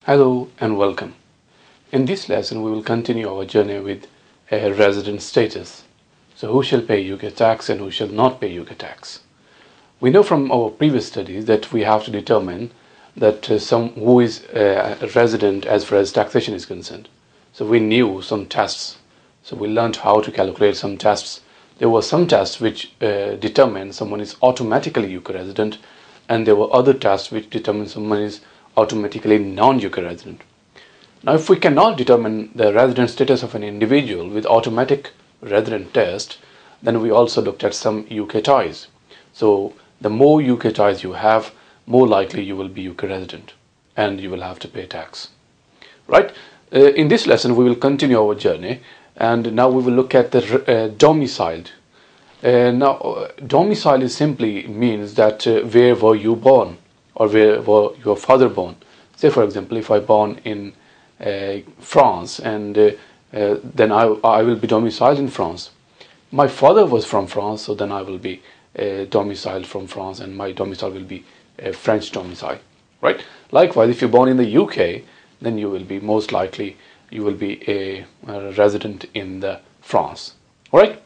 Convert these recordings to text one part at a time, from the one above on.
Hello and welcome. In this lesson we will continue our journey with a resident status. So who shall pay UK tax and who shall not pay UK tax? We know from our previous studies that we have to determine that who is a resident as far as taxation is concerned. So we knew some tests. So we learned how to calculate some tests. There were some tests which determine someone is automatically UK resident, and there were other tests which determine someone is automatically non-UK resident. Now, if we cannot determine the resident status of an individual with automatic resident test, then we also looked at some UK ties. So the more UK ties you have, more likely you will be UK resident and you will have to pay tax. Right? In this lesson, we will continue our journey, and now we will look at the domiciled. Now, domicile is simply means that where were you born, or where were your father born. Say, for example, if I born in France, and then I will be domiciled in France. My father was from France, so then I will be domiciled from France, and my domicile will be a French domicile, right? Likewise, if you're born in the UK, then you will be most likely a resident in the France. All right.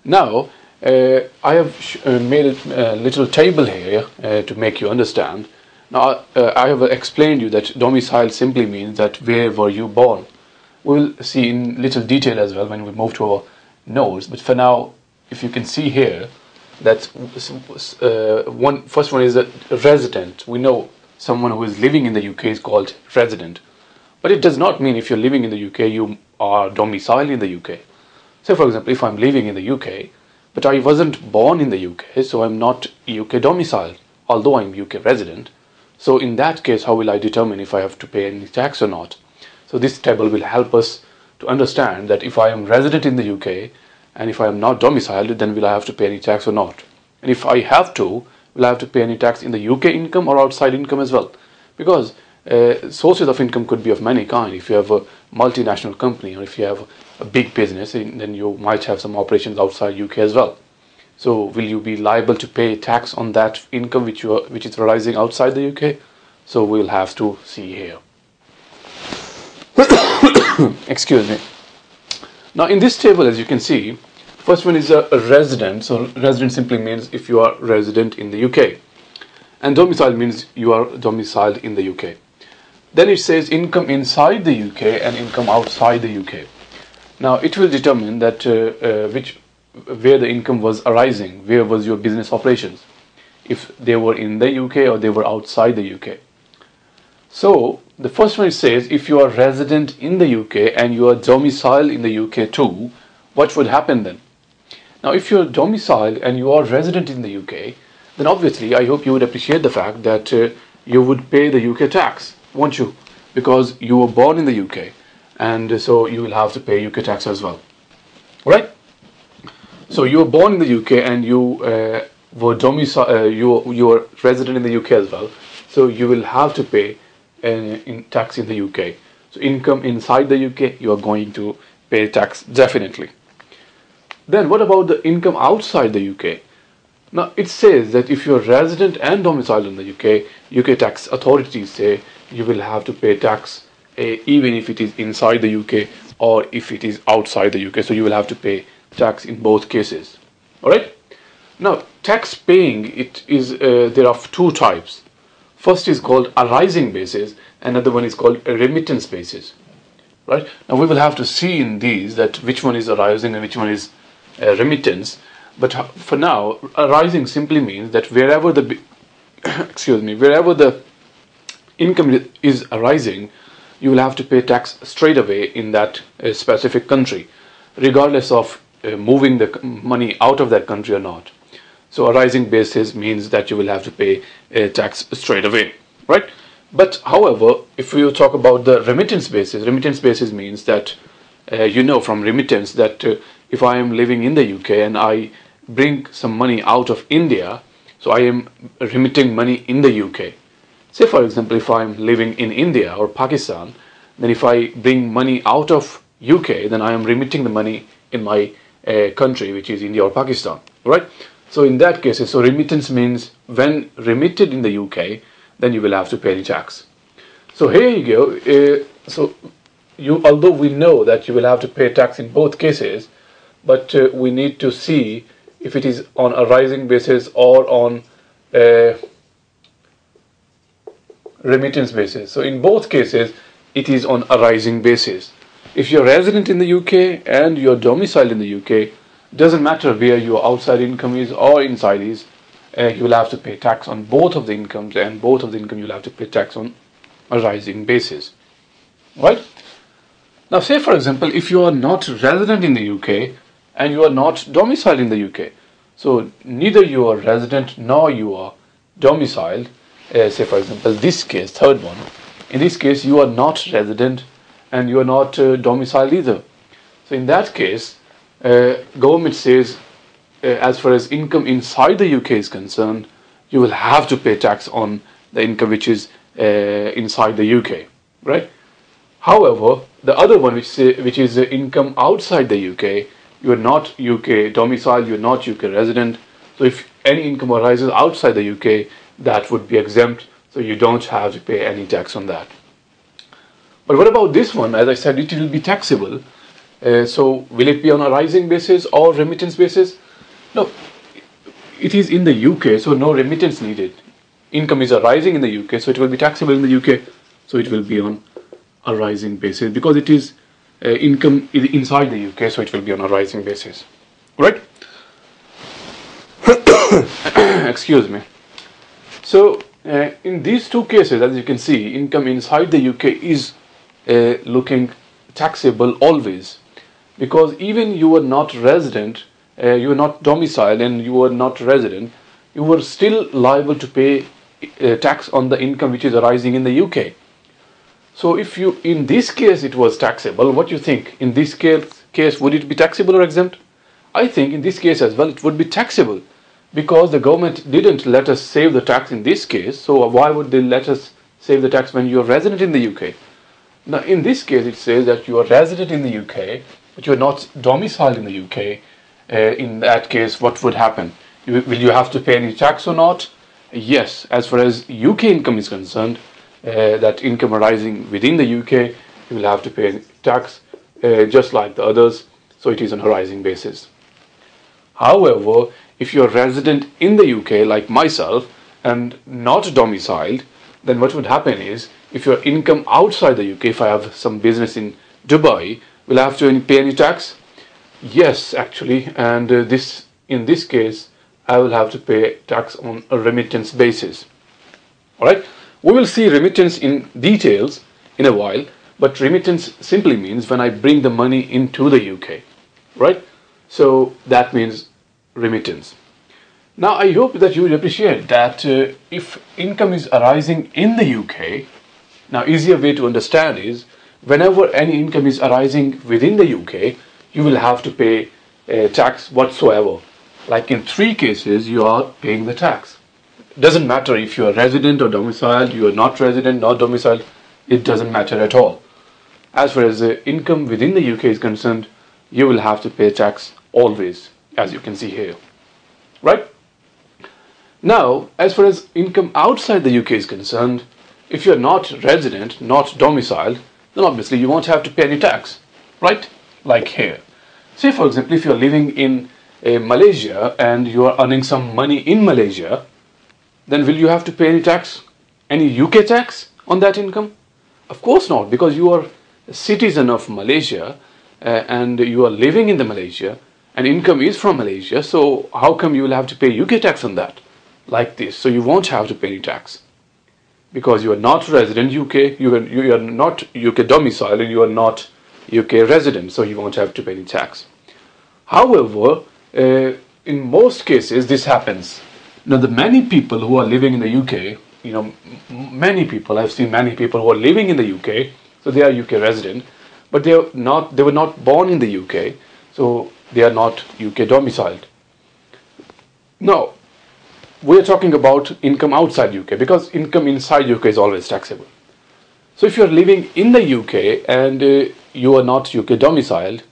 Now, I have made a little table here to make you understand. Now, I have explained you that domicile simply means that where were you born. We will see in little detail as well when we move to our notes. But for now, if you can see here, that first one is a resident. We know someone who is living in the UK is called resident. But it does not mean if you're living in the UK, you are domiciled in the UK. So, for example, if I'm living in the UK, but I wasn't born in the UK, so I'm not UK domiciled, although I'm UK resident. So in that case, how will I determine if I have to pay any tax or not? So this table will help us to understand that if I am resident in the UK and if I am not domiciled, then will I have to pay any tax or not? And if I have to, will I have to pay any tax in the UK income or outside income as well? Because sources of income could be of many kinds. If you have a multinational company, or if you have a big business, then you might have some operations outside UK as well. So will you be liable to pay tax on that income which is arising outside the UK? So we'll have to see here. Excuse me. Now in this table, as you can see, first one is a resident. So resident simply means if you are resident in the UK. And domicile means you are domiciled in the UK. Then it says income inside the UK and income outside the UK. Now it will determine that where the income was arising, where was your business operations, if they were in the UK or they were outside the UK. So the first one, it says if you are resident in the UK and you are domiciled in the UK too, what would happen then? Now if you are domiciled and you are resident in the UK, then obviously I hope you would appreciate the fact that you would pay the UK tax, won't you? Because you were born in the UK, and so you will have to pay UK tax as well. Right? So you were born in the UK and you were domiciled, you were resident in the UK as well. So you will have to pay tax in the UK. So income inside the UK, you are going to pay tax definitely. Then what about the income outside the UK? Now it says that if you are resident and domiciled in the UK tax authorities say you will have to pay tax even if it is inside the UK or if it is outside the UK. So you will have to pay tax in both cases. All right. Now tax paying, it is there are two types. First is called arising basis, another one is called a remittance basis. Right. Now we will have to see in these that which one is arising and which one is remittance. But for now, arising simply means that wherever the wherever the income is arising, you will have to pay tax straight away in that specific country, regardless of moving the money out of that country or not. So arising basis means that you will have to pay tax straight away, right? But however, if you talk about the remittance basis means that you know from remittance that if I am living in the UK and I bring some money out of India, so I am remitting money in the UK. Say for example, if I am living in India or Pakistan, then if I bring money out of UK, then I am remitting the money in my country, which is India or Pakistan, right? So in that case, so remittance means when remitted in the UK, then you will have to pay any tax. So here you go. Although we know that you will have to pay tax in both cases, but we need to see if it is on a rising basis or on a remittance basis. So in both cases, it is on a rising basis. If you're resident in the UK and you're domiciled in the UK, doesn't matter where your outside income is or inside is, you will have to pay tax on both of the incomes, and both of the income you'll have to pay tax on a rising basis. Right? Now say for example, if you are not resident in the UK and you are not domiciled in the UK, so neither you are resident nor you are domiciled, say for example this case, third one, in this case you are not resident and you are not domiciled either. So in that case, government says as far as income inside the UK is concerned, you will have to pay tax on the income which is inside the UK, right? However, the other one which is income outside the UK, you are not UK domicile, you are not UK resident. So if any income arises outside the UK, that would be exempt. So you don't have to pay any tax on that. But what about this one? As I said, it will be taxable. So will it be on a rising basis or remittance basis? No, it is in the UK, so no remittance needed. Income is arising in the UK, so it will be taxable in the UK. So it will be on a rising basis because it is income inside the UK, so it will be on a rising basis, right? Excuse me. So in these two cases, as you can see, income inside the UK is looking taxable always, because even you are not resident, you are not domiciled and you are not resident, you are still liable to pay tax on the income which is arising in the UK. So if you, in this case it was taxable, what do you think? In this case would it be taxable or exempt? I think in this case as well it would be taxable, because the government didn't let us save the tax in this case, so why would they let us save the tax when you are resident in the UK? Now in this case it says that you are resident in the UK but you are not domiciled in the UK. In that case, what would happen? Will you have to pay any tax or not? Yes, as far as UK income is concerned, that income arising within the UK, you will have to pay tax just like the others, so it is on a rising basis. However, if you are resident in the UK like myself and not domiciled, then what would happen is, if your income outside the UK, if I have some business in Dubai, will I have to pay any tax? Yes, actually, and in this case I will have to pay tax on a remittance basis. Alright, we will see remittance in details in a while, but remittance simply means when I bring the money into the UK, right? So that means remittance. Now I hope that you will appreciate that if income is arising in the UK, now easier way to understand is, whenever any income is arising within the UK, you will have to pay tax whatsoever. Like in three cases, you are paying the tax. Doesn't matter if you are resident or domiciled, you are not resident, not domiciled, it doesn't matter at all. As far as income within the UK is concerned, you will have to pay tax always, as you can see here. Right? Now, as far as income outside the UK is concerned, if you are not resident, not domiciled, then obviously you won't have to pay any tax. Right? Like here. Say for example, if you are living in Malaysia and you are earning some money in Malaysia, then will you have to pay any tax? Any UK tax on that income? Of course not, because you are a citizen of Malaysia and you are living in the Malaysia and income is from Malaysia, so how come you will have to pay UK tax on that? Like this, so you won't have to pay any tax. Because you are not resident UK, you are not UK domicile, and you are not UK resident, so you won't have to pay any tax. However, in most cases this happens. Now the many people who are living in the UK, many people, I've seen many people who are living in the UK, so they are UK resident, but they were not born in the UK, so they are not UK domiciled. Now, we are talking about income outside UK, because income inside UK is always taxable. So if you are living in the UK and you are not UK domiciled,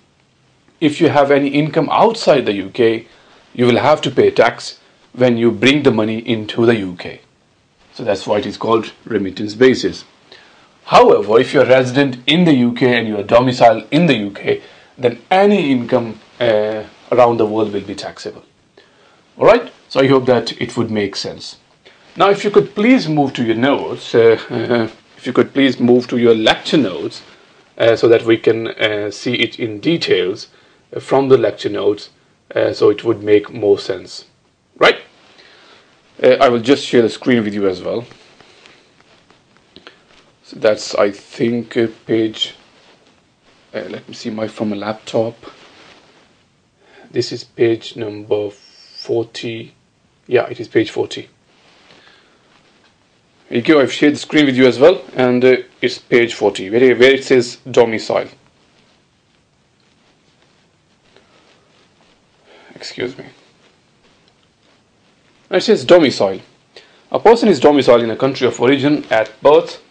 if you have any income outside the UK, you will have to pay tax when you bring the money into the UK. So that's why it is called remittance basis. However, if you're resident in the UK and you're domiciled in the UK, then any income around the world will be taxable. Alright, so I hope that it would make sense. Now if you could please move to your notes, if you could please move to your lecture notes so that we can see it in details from the lecture notes, so it would make more sense. Right? I will just share the screen with you as well. So that's, I think, page, let me see from a laptop. This is page number 40. Yeah, it is page 40. Here you go, I've shared the screen with you as well, and it's page 40, where it says domicile. Excuse me. It says domicile. A person is domiciled in a country of origin at birth.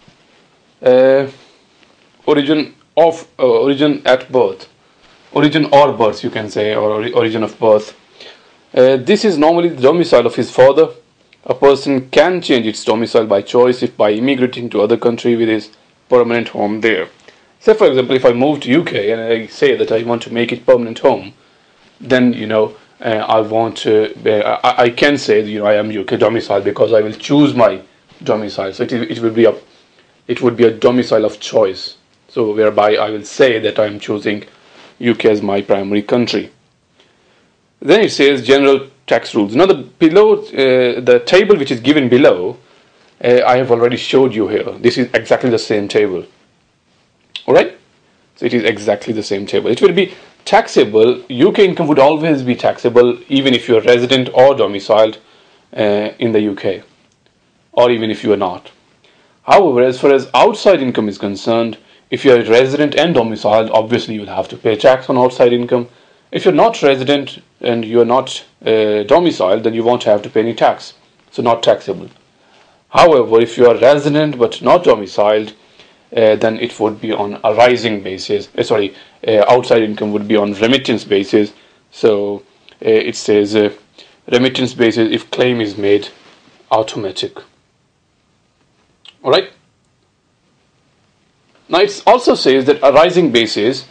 Origin or birth, you can say, or origin of birth. This is normally the domicile of his father. A person can change its domicile by choice if by immigrating to other country with his permanent home there. Say for example, if I move to UK and I say that I want to make it permanent home, then I can say that, I am UK domicile because I will choose my domicile. So it would be a domicile of choice. So whereby I will say that I am choosing UK as my primary country. Then it says general tax rules. Now the table which is given below, I have already showed you here. This is exactly the same table. Alright? So it is exactly the same table. It will be taxable. UK income would always be taxable even if you are resident or domiciled in the UK, or even if you are not. However, as far as outside income is concerned, if you are resident and domiciled, obviously you will have to pay tax on outside income. If you're not resident and you're not domiciled, then you won't have to pay any tax, so not taxable. However, if you are resident but not domiciled, then it would be on a rising basis. Outside income would be on remittance basis. So it says remittance basis if claim is made automatic. Alright. Now it also says that a rising basis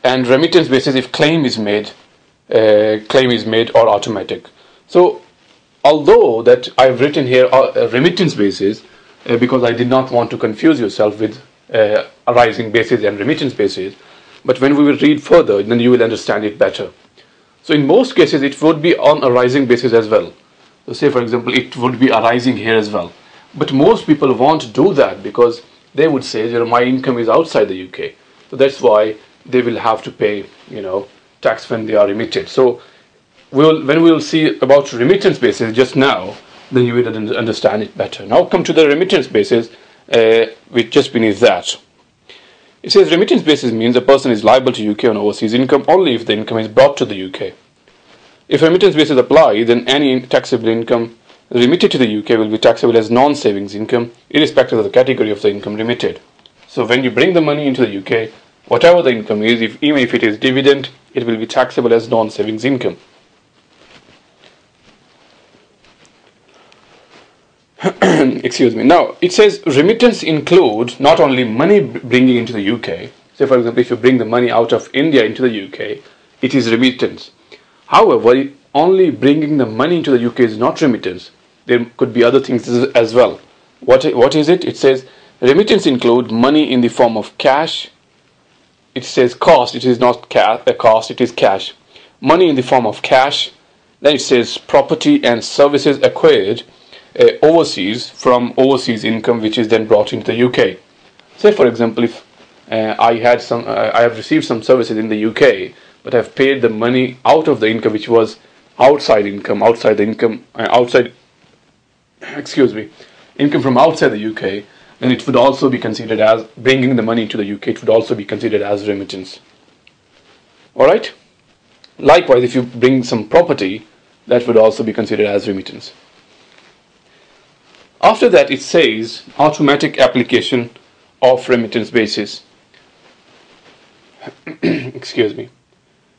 and remittance basis if claim is made or automatic. So although that I've written here a remittance basis because I did not want to confuse yourself with a rising basis and remittance basis, but when we will read further, then you will understand it better. So in most cases it would be on a rising basis as well. So say for example it would be arising here as well, but most people won't do that because they would say, my income is outside the UK, so that's why they will have to pay, tax when they are remitted. So when we will see about remittance basis just now, then you will understand it better. Now come to the remittance basis, which just beneath that. It says remittance basis means a person is liable to UK on overseas income only if the income is brought to the UK. If remittance basis apply, then any taxable income remitted to the UK will be taxable as non-savings income, irrespective of the category of the income remitted. So when you bring the money into the UK, whatever the income is, even if it is dividend, it will be taxable as non-savings income. Excuse me. Now it says remittance include not only money bringing into the UK. Say for example, if you bring the money out of India into the UK, it is remittance. However, only bringing the money into the UK is not remittance. There could be other things as well. What is it? It says remittance include money in the form of cash. It says cost. It is not a cost. It is cash. Money in the form of cash. Then it says property and services acquired overseas from overseas income, which is then brought into the UK. Say for example, if I have received some services in the UK, but I've paid the money out of the income which was outside income from outside the UK, then it would also be considered as bringing the money to the UK. It would also be considered as remittance. Alright? Likewise, if you bring some property, that would also be considered as remittance. After that, it says automatic application of remittance basis. Excuse me.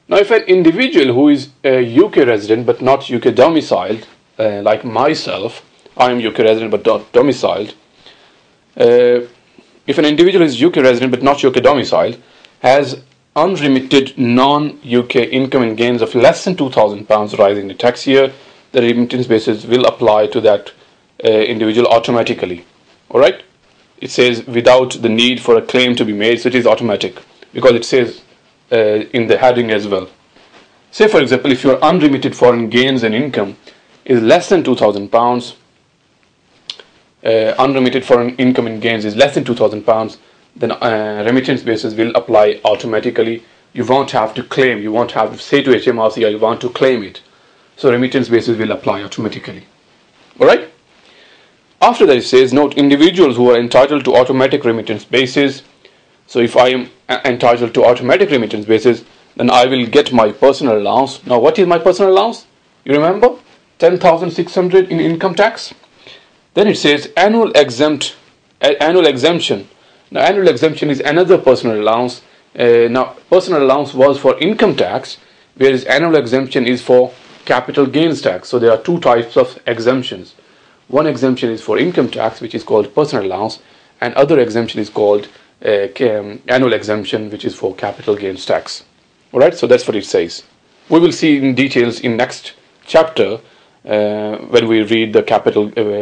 Now, if an individual who is a UK resident but not UK domiciled, like myself, I am UK resident but not domiciled, if an individual is UK resident but not UK domiciled, has unremitted non-UK income and gains of less than £2,000 rising in the tax year, the remittance basis will apply to that individual automatically. Alright? It says without the need for a claim to be made, so it is automatic because it says in the heading as well. Say for example, if your unremitted foreign gains and income is less than £2,000, unremitted foreign income and gains is less than £2,000, then remittance basis will apply automatically. You won't have to claim, you won't have to say to HMRC I want to claim it. So remittance basis will apply automatically. Alright? After that it says, note individuals who are entitled to automatic remittance basis. So if I am entitled to automatic remittance basis, then I will get my personal allowance. Now what is my personal allowance? You remember? 10,600 in income tax. Then it says annual exemption. Now annual exemption is another personal allowance. Now personal allowance was for income tax, whereas annual exemption is for capital gains tax. So there are two types of exemptions. One exemption is for income tax, which is called personal allowance, and other exemption is called annual exemption, which is for capital gains tax. Alright, so that's what it says. We will see in details in next chapter when we read the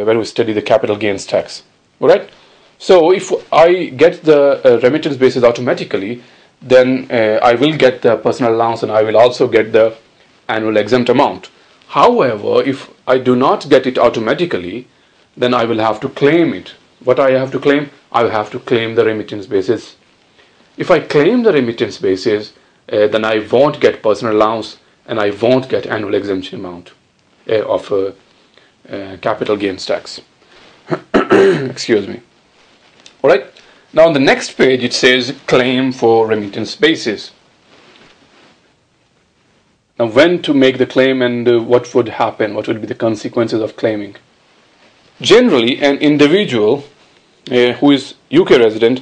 when we study the capital gains tax. Alright, so if I get the remittance basis automatically, then I will get the personal allowance and I will also get the annual exempt amount. However, if I do not get it automatically, then I will have to claim it. What I have to claim? I will have to claim the remittance basis. If I claim the remittance basis, then I won't get personal allowance and I won't get annual exemption amount of capital gains tax. Excuse me. Alright, now on the next page it says claim for remittance basis. Now when to make the claim and what would happen, what would be the consequences of claiming. Generally an individual who is UK resident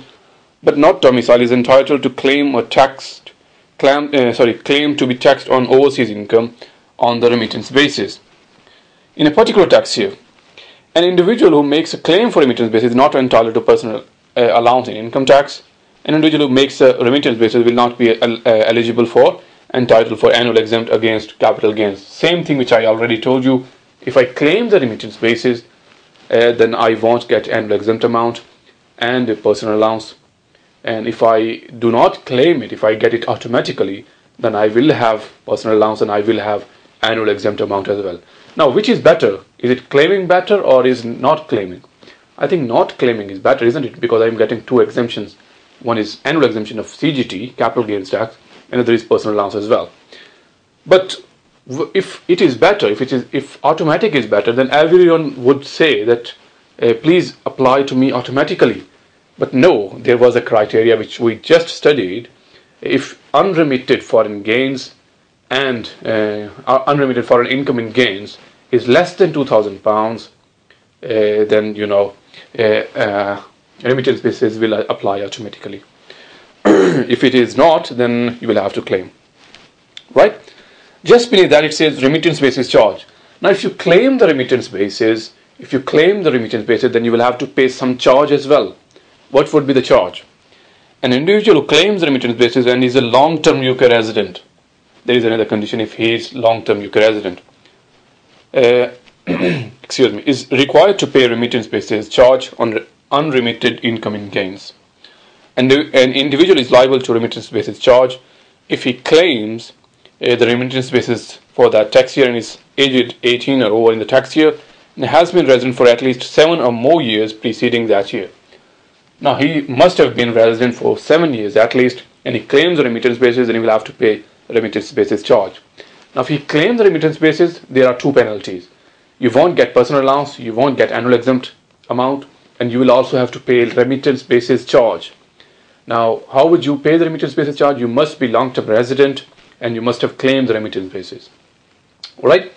but not domiciled is entitled to claim to be taxed on overseas income on the remittance basis. In a particular tax year, an individual who makes a claim for remittance basis is not entitled to personal allowance in income tax. An individual who makes a remittance basis will not be eligible for, entitled for annual exempt against capital gains. Same thing which I already told you. If I claim the remittance basis, then I won't get annual exempt amount and a personal allowance. And if I do not claim it, if I get it automatically, then I will have personal allowance and I will have annual exempt amount as well. Now, which is better? Is it claiming better or is not claiming? I think not claiming is better, isn't it? Because I'm getting two exemptions. One is annual exemption of CGT, capital gains tax, and another is personal allowance as well. But if it is better, if automatic is better, then everyone would say that please apply to me automatically. But no, there was a criteria which we just studied. If unremitted foreign gains and unremitted foreign income and gains is less than £2,000, then remittance basis will apply automatically. If it is not, then you will have to claim. Right? Just beneath that it says remittance basis charge. Now if you claim the remittance basis, then you will have to pay some charge as well. What would be the charge? An individual who claims remittance basis and is a long-term UK resident. There is another condition if he is long-term UK resident. Excuse me, is required to pay remittance basis charge on unremitted income and gains. And an individual is liable to remittance basis charge if he claims the remittance basis for that tax year and is aged 18 or over in the tax year and has been resident for at least 7 or more years preceding that year. Now he must have been resident for 7 years at least, and he claims the remittance basis, then he will have to pay remittance basis charge. Now if he claims the remittance basis, there are two penalties. You won't get personal allowance, you won't get annual exempt amount, and you will also have to pay remittance basis charge. Now how would you pay the remittance basis charge? You must be long-term resident and you must have claimed the remittance basis. Alright?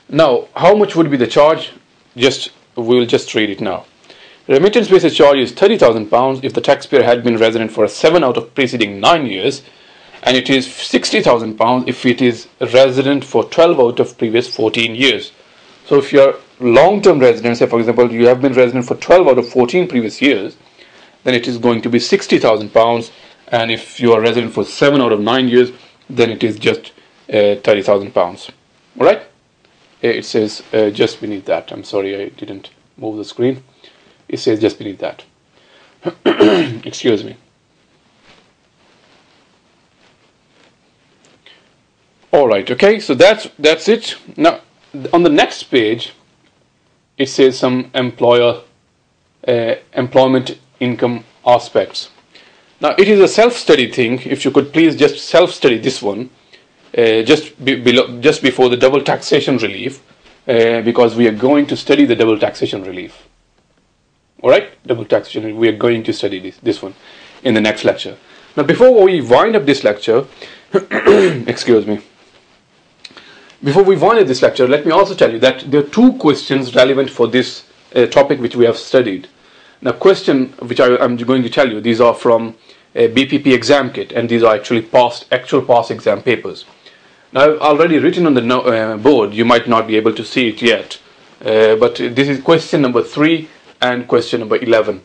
Now how much would be the charge? We will just read it now. Remittance basis charge is £30,000 if the taxpayer had been resident for 7 out of preceding 9 years, and it is £60,000 if it is resident for 12 out of previous 14 years. So if you are long-term resident, say for example you have been resident for 12 out of 14 previous years, then it is going to be £60,000, and if you are resident for 7 out of 9 years, then it is just £30,000. All right. It says just beneath that. I'm sorry, I didn't move the screen. It says just beneath that. Excuse me. All right. Okay. So that's it. Now on the next page, it says some employment income aspects. Now it is a self-study thing. If you could please just self-study this one, just before the double taxation relief, because we are going to study the double taxation relief. All right, double taxation. We are going to study this one in the next lecture. Now, before we wind up this lecture, excuse me. Before we wind up this lecture, let me also tell you that there are 2 questions relevant for this topic which we have studied. Now, question which I'm going to tell you, these are from BPP exam kit, and these are actually actual past exam papers. Now, I've already written on the board. You might not be able to see it yet, but this is question number 3 and question number 11.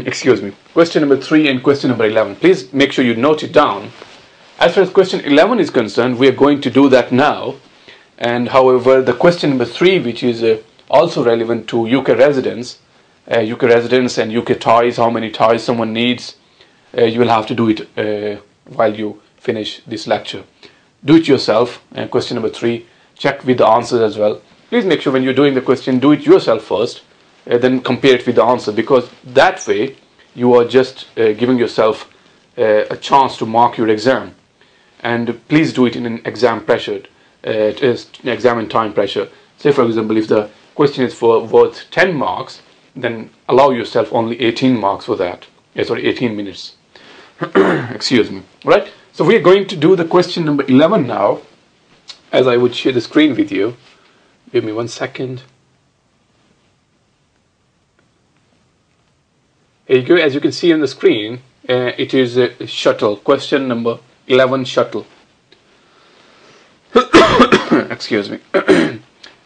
Excuse me. Question number 3 and question number 11. Please make sure you note it down. As far as question 11 is concerned, we are going to do that now. And however, the question number 3, which is also relevant to UK residents and UK ties, how many ties someone needs, you will have to do it while you finish this lecture. Do it yourself. Question number 3, check with the answers as well. Please make sure when you're doing the question, do it yourself first, then compare it with the answer, because that way you are just giving yourself a chance to mark your exam. And please do it in an exam pressured, exam and time pressure. Say for example, if the question is worth 10 marks, then allow yourself only 18 marks for that. 18 minutes. Excuse me. Right? So we are going to do the question number 11 now, as I would share the screen with you. Give me 1 second. Here you go. As you can see on the screen, it is a shuttle. Question number 11, shuttle. Excuse me.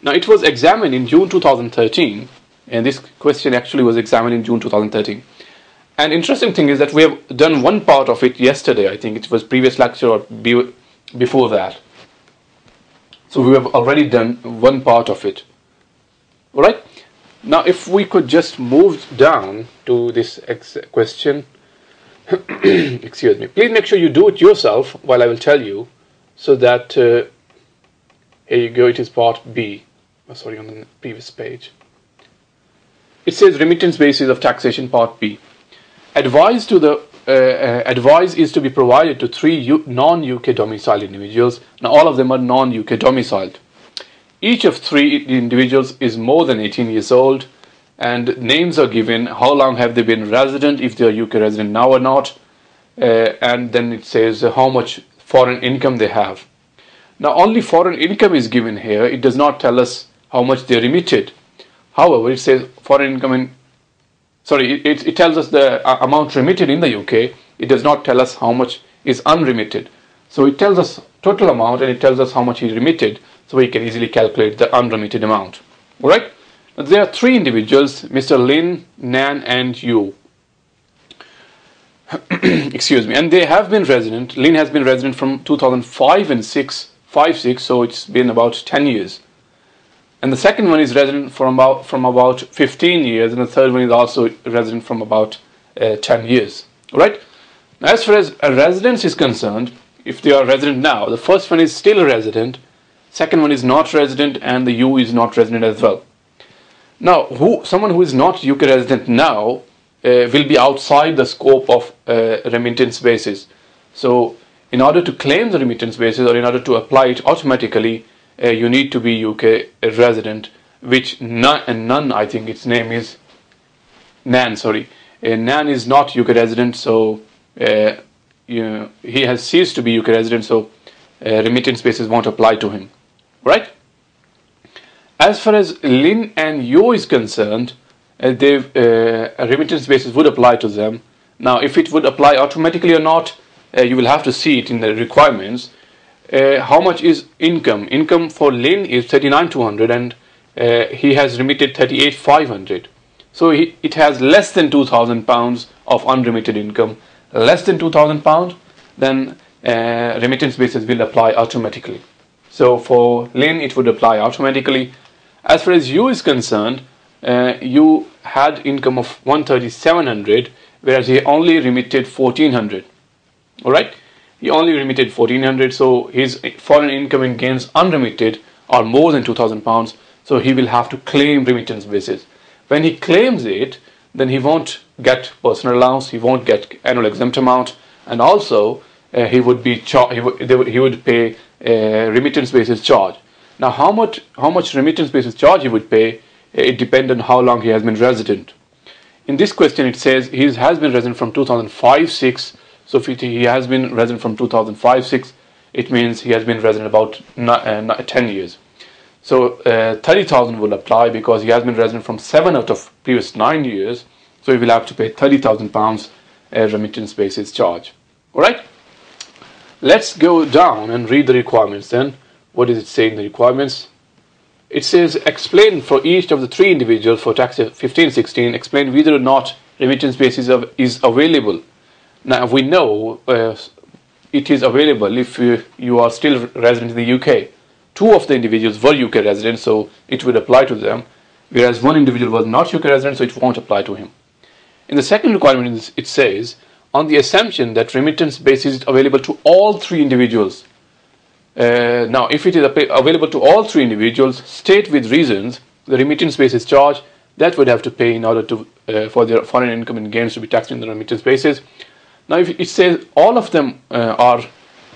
Now, it was examined in June 2013, and this question actually was examined in June 2013. And interesting thing is that we have done one part of it yesterday. I think it was previous lecture or before that. So we have already done one part of it. All right. Now, if we could just move down to this question. Excuse me. Please make sure you do it yourself while I will tell you, so that here you go. It is part B. Oh, sorry, on the previous page. It says remittance basis of taxation, part B. Advice is to be provided to 3 non-UK domiciled individuals. Now, all of them are non-UK domiciled. Each of 3 individuals is more than 18 years old, and names are given. How long have they been resident, if they are UK resident now or not, and then it says how much foreign income they have. Now, only foreign income is given here. It does not tell us how much they remitted. However, it says foreign income it tells us the amount remitted in the UK. It does not tell us how much is unremitted. So it tells us total amount, and it tells us how much he remitted, so we can easily calculate the unremitted amount. All right. Now, there are 3 individuals, Mr. Lin, Nan, and Yu. Excuse me. And they have been resident. Lin has been resident from 2005 and 6, so it's been about 10 years. And the second one is resident from about 15 years, and the third one is also resident from about 10 years. All right. Now, as far as a residence is concerned, if they are resident now, the first one is still a resident, second one is not resident, and the U is not resident as well. Now, someone who is not UK resident now will be outside the scope of remittance basis. So, in order to claim the remittance basis, or in order to apply it automatically, you need to be UK resident, which Nan, I think its name is Nan, sorry. Nan is not UK resident, so he has ceased to be UK resident, so remittance basis won't apply to him. Right? As far as Lin and Yo is concerned, a remittance basis would apply to them. Now, if it would apply automatically or not, you will have to see it in the requirements. How much is income? Income for Lin is 39,200, and he has remitted 38,500. So it has less than £2,000 of unremitted income, less than £2,000, then remittance basis will apply automatically. So for Lynn, it would apply automatically. As far as you is concerned, you had income of 13700, whereas he only remitted 1400. All right, he only remitted 1400, so his foreign income and gains unremitted are more than £2,000. So he will have to claim remittance basis. When he claims it, then he won't get personal allowance, he won't get annual exempt amount, and also he would pay remittance basis charge. Now, how much remittance basis charge he would pay, it depends on how long he has been resident. In this question, it says he has been resident from 2005-6. So if he has been resident from 2005-6, it means he has been resident about 10 years. So 30,000 will apply because he has been resident from 7 out of previous 9 years. So he will have to pay £30,000 remittance basis charge. All right. Let's go down and read the requirements then. What does it say in the requirements? It says explain for each of the 3 individuals for tax 15-16. Explain whether or not remittance basis is available. Now we know it is available if you are still resident in the UK. 2 of the individuals were UK residents, so it would apply to them, whereas 1 individual was not UK resident, so it won't apply to him. In the second requirement, it says, on the assumption that remittance basis is available to all 3 individuals. Now, if it is available to all 3 individuals, state with reasons the remittance basis charge that would have to pay in order to for their foreign income and gains to be taxed in the remittance basis. Now, if it says all of them are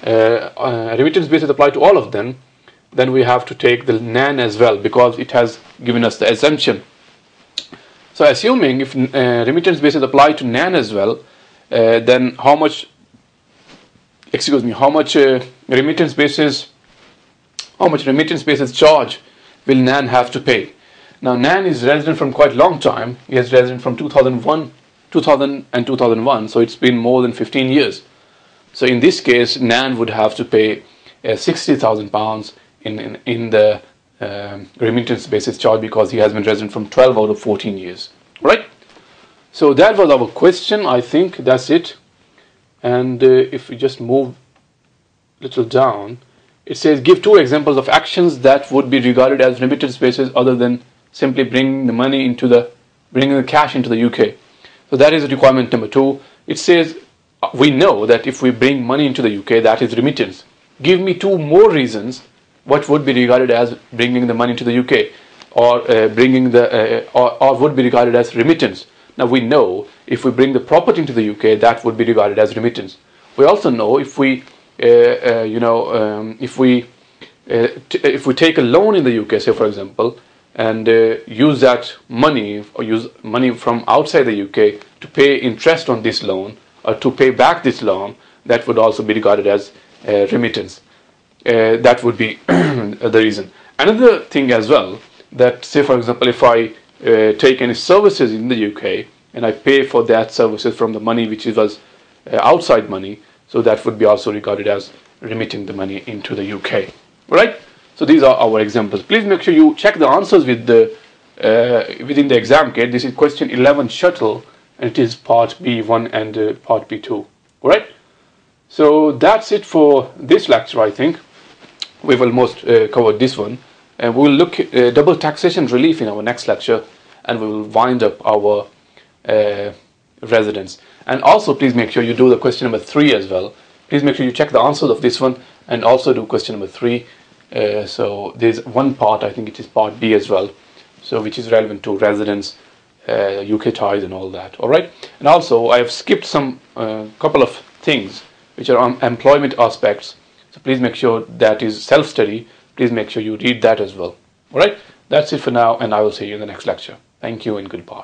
remittance basis apply to all of them, then we have to take the NAN as well because it has given us the assumption. So assuming if remittance basis apply to NAN as well, then how much remittance basis charge will NAN have to pay? Now NAN is resident from quite long time. He is resident from 2000 and 2001, so it's been more than 15 years. So in this case, NAN would have to pay £60,000 in the remittance basis charge because he has been resident from 12 out of 14 years. Right? So that was our question. I think that's it. And if we just move a little down, it says give 2 examples of actions that would be regarded as remittance basis other than simply bringing the cash into the UK. So that is requirement number 2. It says we know that if we bring money into the UK, that is remittance. Give me 2 more reasons what would be regarded as bringing the money to the UK, or or would be regarded as remittance. Now we know if we bring the property into the UK, that would be regarded as remittance. We also know if we if we take a loan in the UK, say for example, and use that money or use money from outside the UK to pay interest on this loan or to pay back this loan, that would also be regarded as remittance. That would be the reason. Another thing as well, that say for example if I take any services in the UK and I pay for that services from the money which was outside money, so that would be also regarded as remitting the money into the UK. Right? So these are our examples. Please make sure you check the answers with the within the exam kit. This is question 11 shuttle, and it is part B1 and part B2. Alright? So that's it for this lecture. I think we've almost covered this one, and we'll look at double taxation relief in our next lecture, and we will wind up our residence. And also please make sure you do the question number 3 as well. Please make sure you check the answers of this one and also do question number 3. So there's one part, I think it is part B as well, so which is relevant to residence, UK ties and all that. Alright, and also I have skipped some couple of things which are employment aspects, so please make sure that is self-study. Please make sure you read that as well. Alright, that's it for now, and I will see you in the next lecture. Thank you and goodbye.